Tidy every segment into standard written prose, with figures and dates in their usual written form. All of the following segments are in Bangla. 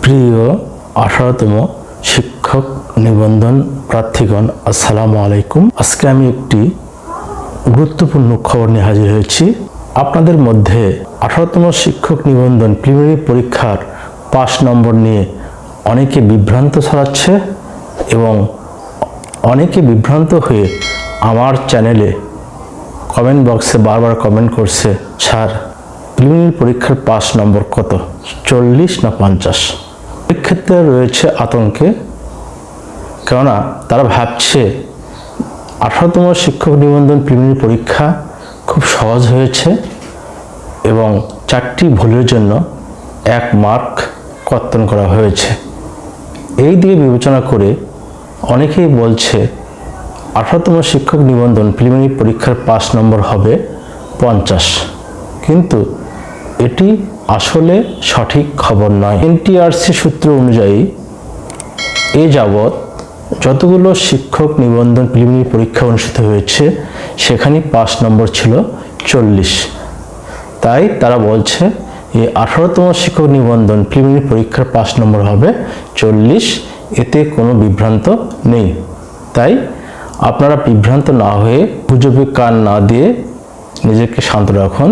প্রিয় 18তম শিক্ষক নিবন্ধন প্রার্থীগণ, আসসালামু আলাইকুম। আজকে আমি একটি গুরুত্বপূর্ণ খবর নিয়ে হাজির হয়েছি। আপনাদের মধ্যে 18তম শিক্ষক নিবন্ধন প্রিলিমিনারি পরীক্ষার পাস নম্বর নিয়ে অনেকে বিভ্রান্ত ছড়াচ্ছে এবং অনেকে বিভ্রান্ত হয়ে আমার চ্যানেলে কমেন্ট বক্সে বারবার কমেন্ট করছে, স্যার প্রিলিমিনারি পরীক্ষার পাস নম্বর কত, 40 না 50? এক্ষেত্রে রয়েছে আতঙ্কে, কেননা তারা ভাবছে 18তম শিক্ষক নিবন্ধন প্রিলিমিনারি পরীক্ষা খুব সহজ হয়েছে এবং 4টি ভুলের জন্য 1 মার্ক কর্তন করা হয়েছে। এই দিকে বিবেচনা করে অনেকেই বলছে 18তম শিক্ষক নিবন্ধন প্রিলিমিনারি পরীক্ষার পাস নম্বর হবে 50, কিন্তু এটি আসলে সঠিক খবর নয়। এনটিআরসি সূত্র অনুযায়ী এ যাবৎ যতগুলো শিক্ষক নিবন্ধন প্রিলিমিনারি পরীক্ষা অনুষ্ঠিত হয়েছে সেখানে পাস নম্বর ছিল 40। তাই তারা বলছে এই 18তম শিক্ষক নিবন্ধন প্রিলিমিনারি পরীক্ষার পাস নম্বর হবে 40, এতে কোনো বিভ্রান্ত নেই। তাই আপনারা বিভ্রান্ত না হয়ে গুজবে কান না দিয়ে নিজেকে শান্ত রাখুন।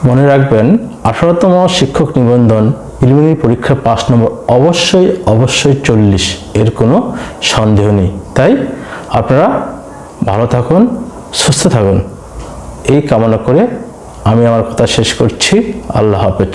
মনে রাখবেন 18তম শিক্ষক নিবন্ধন প্রিলিমিনারি পরীক্ষার পাস নম্বর অবশ্যই 40, এর কোনো সন্দেহ নেই। তাই আপনারা ভালো থাকুন, সুস্থ থাকুন, এই কামনা করে আমি আমার কথা শেষ করছি। আল্লাহ হাফেজ।